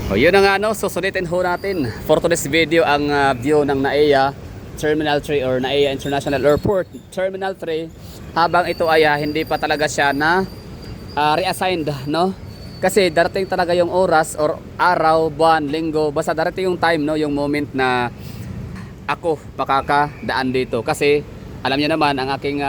O yun na nga no, susulitin ho natin for today's video ang view ng NAIA Terminal 3 or NAIA International Airport Terminal 3 habang ito ay hindi pa talaga siya na reassigned, no? Kasi darating talaga yung oras or araw, buwan, linggo, basta darating yung time, no, yung moment na ako makakadaan dito. Kasi alam niyo naman ang aking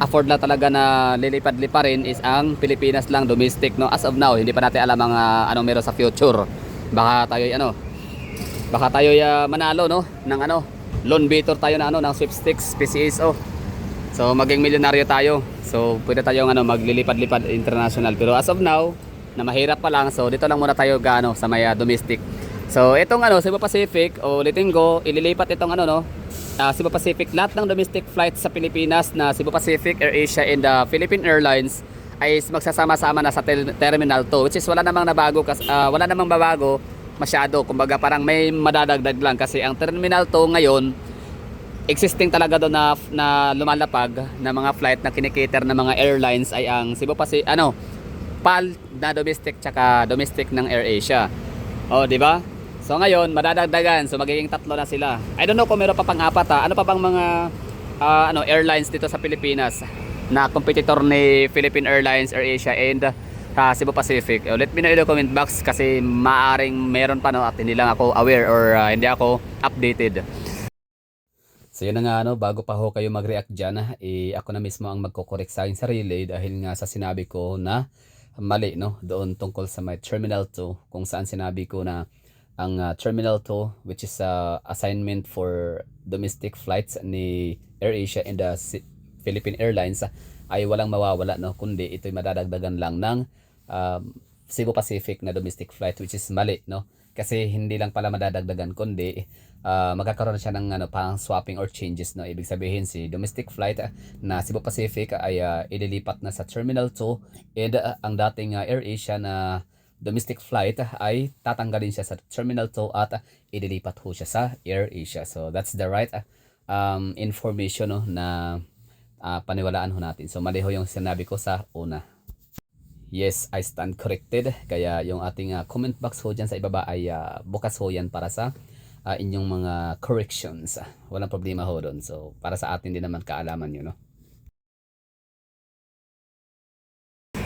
afford na talaga na lilipad-liparin is ang Pilipinas lang, domestic, no? As of now, hindi pa natin alam ang anong meron sa future. Baka tayo manalo, no, ng loan beater tayo na ng sweepstakes PCSO. So maging milyonaryo tayo. So pwede tayong maglilipad-lipad international. Pero as of now, na mahirap pa lang. So dito lang muna tayo sa may domestic. So itong Cebu Pacific, ulitin ko, ililipat itong Cebu Pacific, lahat ng domestic flights sa Pilipinas na Cebu Pacific, AirAsia and Philippine Airlines ay magsasama-sama na sa Terminal 2, which is wala namang babago masyado. Kumbaga parang may madadagdag lang kasi ang Terminal 2 ngayon existing talaga doon na lumalapag na mga flight na kinikater ng mga airlines ay ang Cebu Pacific, PAL na domestic tsaka domestic ng AirAsia. O, di ba? So ngayon, madadagdagan. So magiging 3 na sila. I don't know kung meron pa pang-4 Ano pa bang mga airlines dito sa Pilipinas na competitor ni Philippine Airlines, AirAsia and Cebu Pacific? Let me know in the comment box kasi maaring meron pa at hindi lang ako aware or hindi ako updated. So yun na nga bago pa ho kayo mag-react dyan, ako na mismo ang magko-correct sa aking sarili dahil nga sa sinabi ko na mali, no, doon tungkol sa may Terminal 2 kung saan sinabi ko na ang Terminal 2, which is assignment for domestic flights ni AirAsia and Philippine Airlines, ay walang mawawala, no, kundi ito'y madadagdagan lang ng Cebu Pacific na domestic flight, which is mali, no, kasi hindi lang pala madadagdagan kundi magkakaroon siya ng parang swapping or changes, no. Ibig sabihin si domestic flight na Cebu Pacific ay ililipat na sa Terminal 2 and ang dating AirAsia na domestic flight ay tatanggalin siya sa Terminal 2 at ililipat ho siya sa AirAsia. So that's the right information, no, na paniwalaan ho natin. So mali ho yung sinabi ko sa una. Yes, I stand corrected. Kaya yung ating comment box ho dyan sa ibaba ay bukas ho yan para sa inyong mga corrections. Walang problema ho doon. So para sa atin din naman kaalaman nyo, no?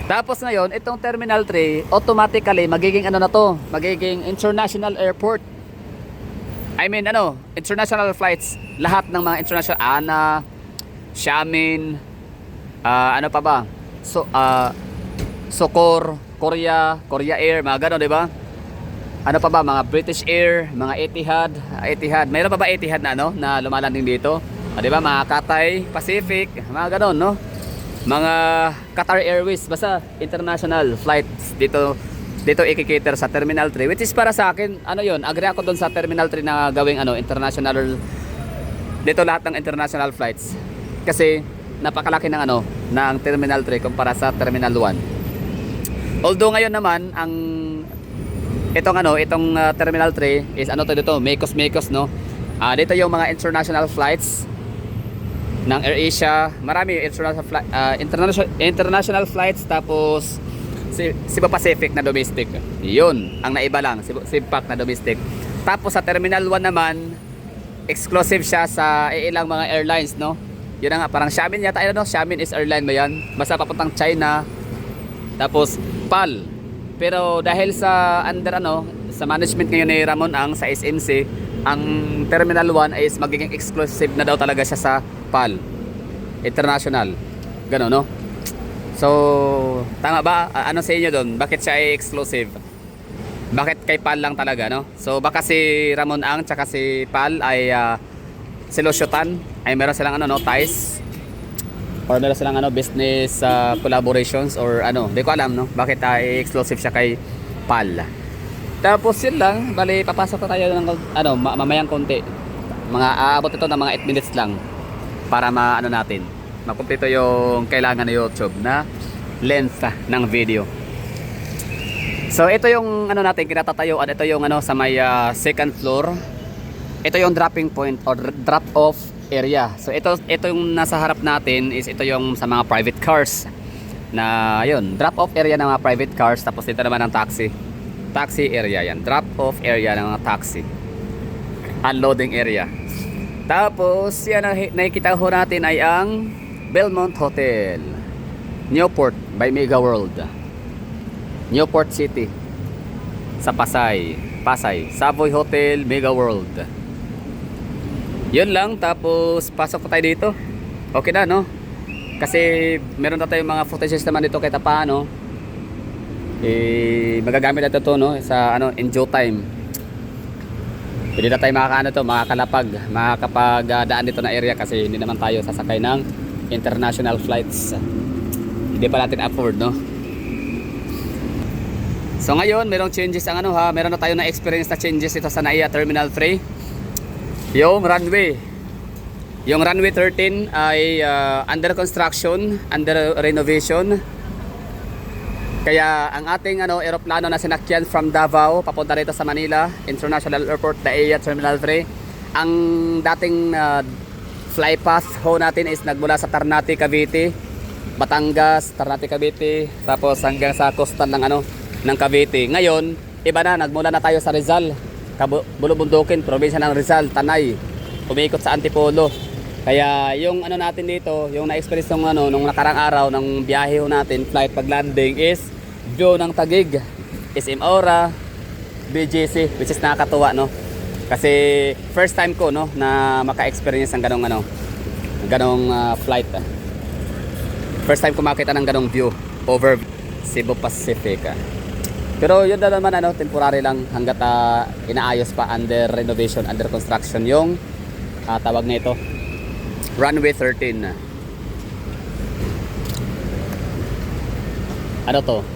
Tapos ngayon, itong Terminal 3, automatically magiging magiging international airport. I mean international flights, lahat ng mga international, ANA, Xiamen, ano pa ba? So Socor, Korea Air, mga gano'n, 'di ba? Ano pa ba, mga British Air, mga Etihad. Mayroon pa ba Etihad na na lumalanding dito? 'Di ba? Mga Cathay Pacific, mga gano'n, no? Mga Qatar Airways, basta international flights dito ikikater sa Terminal 3, which is para sa akin agree ako doon sa Terminal 3 na gawing international dito lahat ng international flights kasi napakalaki ng ng Terminal 3 kumpara sa Terminal 1. Although ngayon naman ang itong Terminal 3 is dito, Mekos, no. Dito yung mga international flights ng AirAsia, marami international flights, tapos Cebu Pacific na domestic. Yun ang naiba lang, Cebu Pac na domestic. Tapos sa Terminal 1 naman, exclusive siya sa ilang mga airlines, no. Yun nga, parang Xiamen yata, Xiamen is airline ba yan? Basta papuntang China. Tapos PAL. Pero dahil sa sa management ngayon ni Ramon Ang sa SMC, ang Terminal 1 is magiging exclusive na daw talaga siya sa PAL International. Gano'n, no? So, tama ba? Ano sa inyo doon? Bakit siya ay exclusive? Bakit kay PAL lang talaga, no? So, baka si Ramon Ang tsaka si PAL ay silusyutan, ay meron silang ties or meron silang business collaborations or di ko alam, no? Bakit ay exclusive siya kay PAL. Tapos yun lang, bali papasok na tayo ng mamayang konti. Aabot ito ng mga 8 minutes lang para natin makumpleto yung kailangan ng YouTube na length ng video. So ito yung natin kinatatayuan, ito yung sa may second floor. Ito yung dropping point or drop off area. So ito yung nasa harap natin is ito yung sa mga private cars na yun, drop off area ng mga private cars. Tapos dito naman ang taxi. Taxi area yan. Drop off area ng mga taxi. Unloading area. Tapos, yan ang nakikita ho natin ay ang Belmont Hotel. Newport by Mega World. Newport City. Sa Pasay. Savoy Hotel, Mega World. Yun lang. Tapos, pasok pa tayo dito. Okay na, no? Kasi, meron na tayong mga footages naman dito kahit paano. Magagamit natin to, no? Sa, enjoy time. Pwede na tayo makakapagdaan dito na area kasi hindi naman tayo sasakay ng international flights. Hindi pa natin afford, no? So ngayon, merong changes ang meron na tayo na experience na changes ito sa NAIA Terminal 3. Yung runway 13 ay under construction, under renovation. Kaya ang ating eroplano na sinakyan from Davao papunta rito sa Manila International Airport, NAIA Terminal 3, ang dating fly path ho natin is nagmula sa Ternate, Cavite, Batangas, Ternate, Cavite, tapos hanggang sa coastal ng Cavite. Ngayon, iba na, nagmula na tayo sa Rizal, Bulubundukin, probinsya ng Rizal, Tanay, umiikot sa Antipolo. Kaya yung natin dito, yung na-experience nung nakarang araw ng biyahe ho natin, flight pag landing is view ng Taguig, SM Aura, BGC, which is nakakatuwa, no? Kasi first time ko, no, na maka-experience ng ganong flight. First time ko makita ng ganong view over Cebu Pacific. Pero yun na naman temporary lang hanggat inaayos pa, under renovation, under construction yung tawag na ito. Runway 13.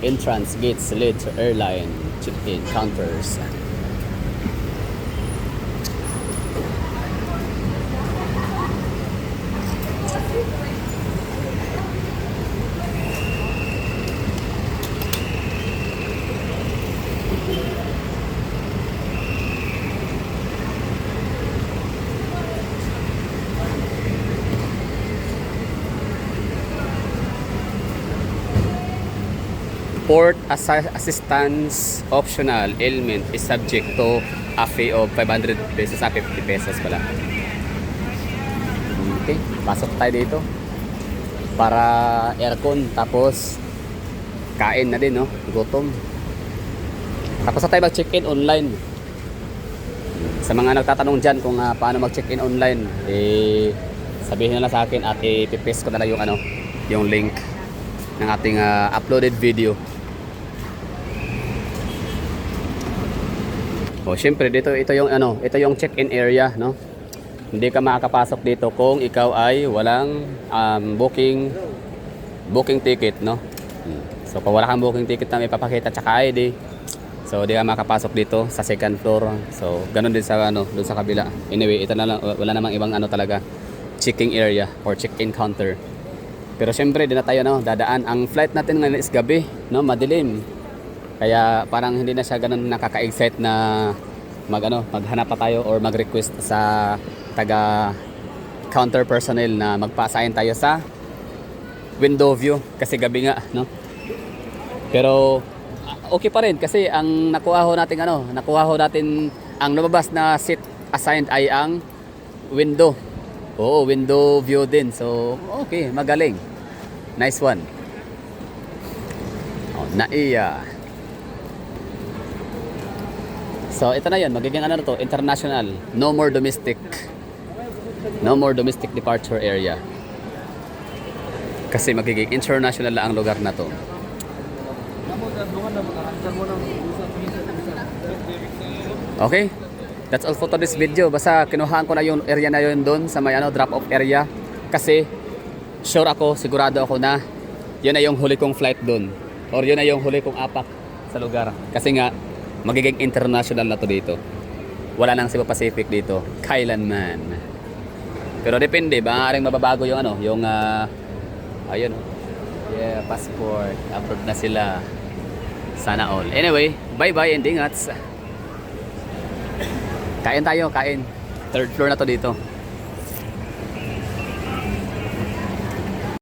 Entrance, gates, lead to airline, check-in, counters. Port assistance optional element is subject to a fee of 500 pesos 50 pesos pala. Okay, pasok tayo dito para aircon, tapos kain na din, no? Gutom. Tapos na tayo mag-check-in online. Sa mga nagtatanong dyan kung paano mag-check-in online, sabihin nila sa akin at ipipaste ko na lang yung link ng ating uploaded video. Syempre dito ito yung check-in area, no? Hindi ka makakapasok dito kung ikaw ay walang booking ticket, no? So kung wala kang booking ticket na may papakita tsaka ID, so di ka makakapasok dito sa second floor. So ganun din sa doon sa kabila. Anyway, ito na lang, wala namang ibang talaga checking area or check-in counter. Pero syempre di na tayo dadaan. Ang flight natin ngayon is gabi, no? Madilim. Kaya parang hindi na siya ganun nakaka-excite na maghanap pa tayo or mag-request sa taga counter personnel na magpa-assign tayo sa window view kasi gabi nga, no? Pero okay pa rin kasi ang nakuha ho natin ang lumabas na seat assigned ay ang window. Oo, window view din. So, okay, magaling. Nice one. NAIA. So ito na yun, magiging international, no more domestic departure area, kasi magiging international lang ang lugar na to. Okay, that's all for today's video. Basta kinuhaan ko na yung area na yun doon sa may drop off area, kasi sigurado ako na yun na yung huli kong flight doon, or yun na yung huli kong apak sa lugar, kasi nga magiging international na to dito. Wala nang Cebu Pacific dito kailanman. Pero depende, maaaring mababago yung ayun, yeah, passport, upload na sila. Sana all. Anyway, bye bye and ingats. Kain tayo, kain. Third floor na to dito.